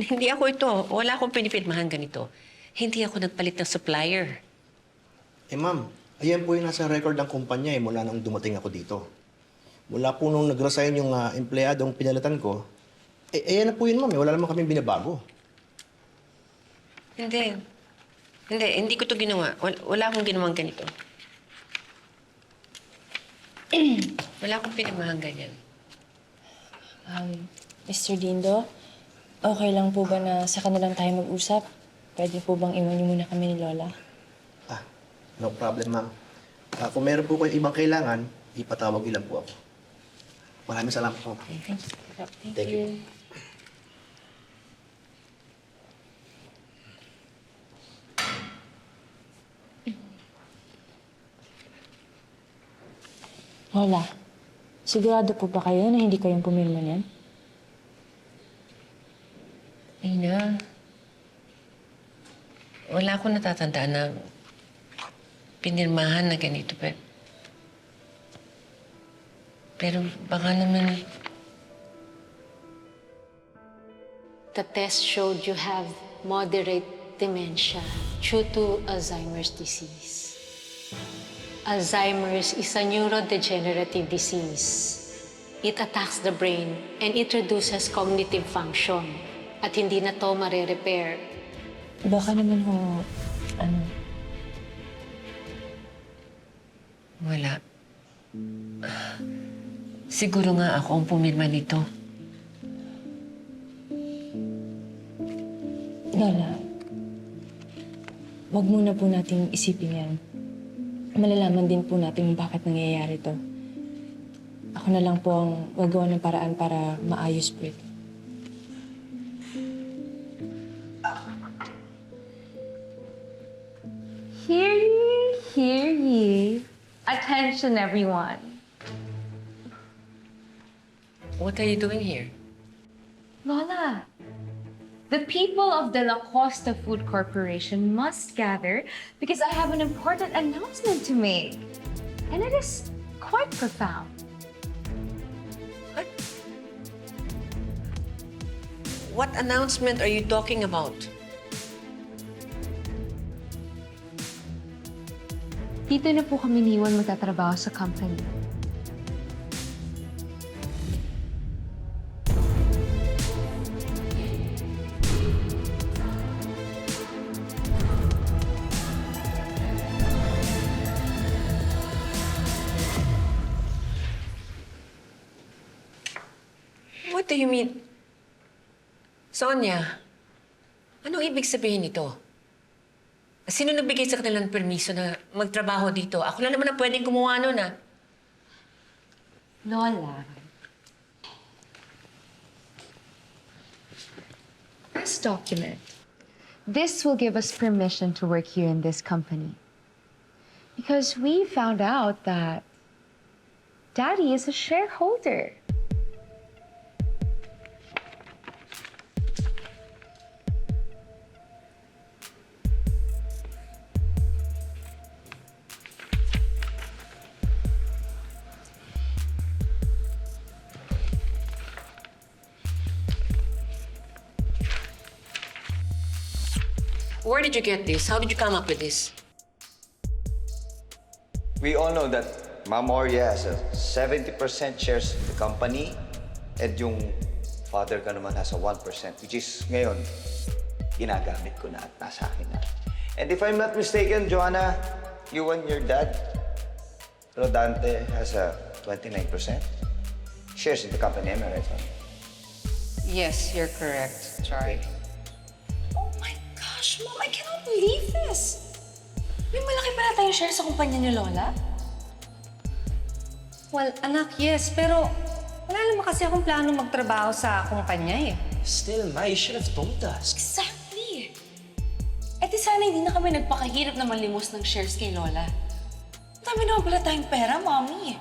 Hindi ako ito. Wala akong pinipirmahan ganito. Hindi ako nagpalit ng supplier. Eh ma'am, ayan po yung nasa record ng kumpanya mula nang dumating ako dito. Mula po nung nag-resign yung empleyadong pinalitan ko, ayan na po yun ma'am, wala naman kaming binabago. Hindi. Hindi ko to ginawa. Wala akong ginawang ganito. Wala akong pinirmahan ganyan. Mr. Dindo, okay lang po ba na sa kanilang tayo mag-usap? Pwede po bang iwan niyo muna kami ni Lola? No problem ma'am. Kung meron po kayong ibang kailangan, ipatawag ilan po ako. Maraming salamat po. Thank you. Lola, sigurado po ba kayo na hindi kayong pumirma niyan? Ina, wala akong natatandaan na pinirmahan na ganito. Pero baka naman... The test showed you have moderate dementia due to Alzheimer's disease. Alzheimer's is a neurodegenerative disease. It attacks the brain and it reduces cognitive function. At hindi na to mare-repair. Baka naman ho, Wala. Siguro nga ako ang pumirma nito. Lola, wag muna po nating isipin yan. Malalaman din po natin bakit nangyayari to. Ako na lang po ang gagawa ng paraan para maayos po ito. Hear ye, hear ye. Attention, everyone. What are you doing here? Lola, the people of the La Costa Food Corporation must gather because I have an important announcement to make. And it is quite profound. What announcement are you talking about? Dito na po kami niwan magtatrabaho sa company. What do you mean? Sonia, anong ibig sabihin nito? Sino nagbigay sa kanila ng permiso na magtrabaho dito? Ako lang naman ang pwedeng gumawa nun, ah. Lola, this document, this will give us permission to work here in this company. Because we found out that Daddy is a shareholder. Where did you get this? How did you come up with this? We all know that Ma'am Oria has a 70% shares in the company and yung father ka naman has a 1%, which is ngayon, ginagamit ko na at nasa akin na. And if I'm not mistaken, Joanna, you and your dad, Rodante, has a 29% shares in the company. Am I right, Ma'am? Yes, you're correct, Charlie. Oh my gosh, Mom, I cannot believe this. May malaki pala tayong share sa kumpanya ni Lola? Well, anak, yes. Pero wala naman kasi akong plano magtrabaho sa kumpanya eh. Still, Ma, you should have told us. Exactly. Eh di sana hindi na kami nagpakahirap na malimos ng shares kay Lola. Ang dami naman pala tayong pera, Mommy.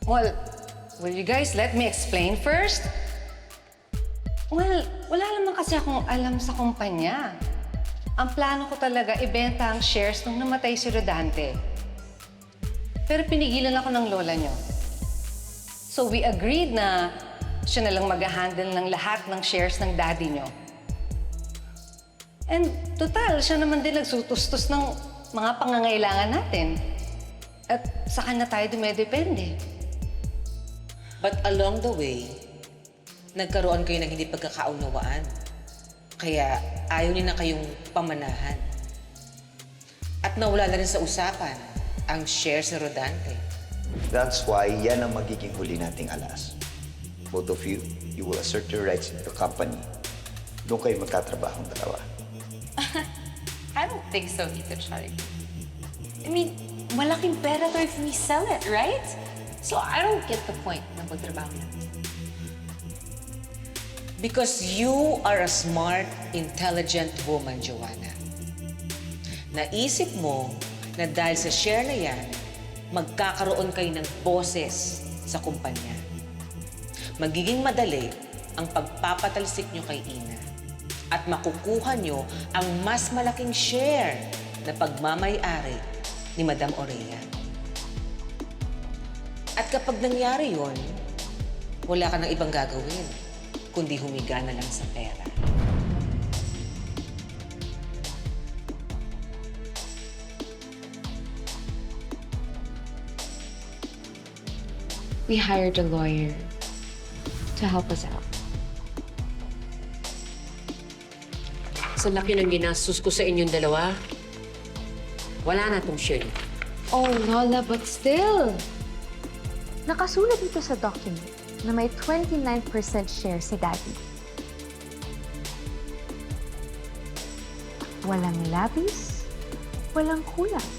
Well, will you guys let me explain first? Well, wala naman kasi akong alam sa kumpanya. Ang plano ko talaga, ibenta ang shares nung namatay si Rodante. Pero pinigilan ako ng lola niyo. So we agreed na siya na lang mag-handle ng lahat ng shares ng daddy nyo. And total, siya naman din nagsutustos ng mga pangangailangan natin. At sa kanya tayo dumedepende. But along the way, nagkaroon kayo ng hindi pagkakaunawaan. Kaya ayaw niya na kayong pamanahan. At nawala na rin sa usapan ang shares ni Rodante. That's why yan ang magiging huli nating alas. Both of you, you will assert your rights in the company. Doon kayo magkatrabahong dalawa. I don't think so, Tito Charlie. I mean, malaking pera to if we sell it, right? So I don't get the point ng pagtrabaho natin. Because you are a smart, intelligent woman, Joanna. Naisip mo na dahil sa share na yan, magkakaroon kayo ng boses sa kumpanya. Magiging madali ang pagpapatalsik nyo kay Ina at makukuha nyo ang mas malaking share na pagmamay-ari ni Madam Aurea. At kapag nangyari yon, wala ka ng ibang gagawin, kundi humiga na lang sa pera. We hired a lawyer to help us out. Sa laki ng ginastos ko sa inyong dalawa, wala na tong share. Oh, Lola, but still. Nakasulat dito sa document na may 29% share si Daddy. Walang labis, walang kulang.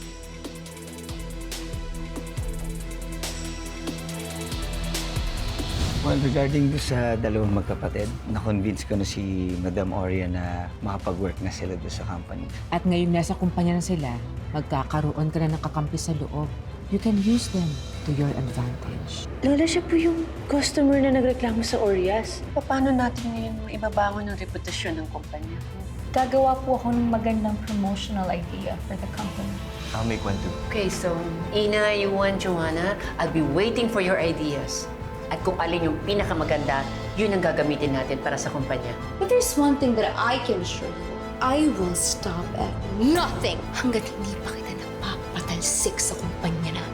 Well, regarding sa dalawang magkapatid, na-convince ko na si Madam Aurea na makapag-work na sila doon sa company. At ngayon nasa kumpanya na sila, magkakaroon ka na ng kakampi sa loob. You can use them to your advantage. Lola, siya po yung customer na nagreklamo sa Orias. Paano natin ngayon ibabangon ang reputasyon ng kumpanya? Gagawa po ako ng magandang promotional idea for the company. I'll make one too. Okay, so Ina, you want Joanna, I'll be waiting for your ideas. At kung alin yung pinakamaganda, yun ang gagamitin natin para sa kumpanya. But there's one thing that I can assure you. I will stop at nothing hanggat hindi pa kita napapatalsik sa kumpanya na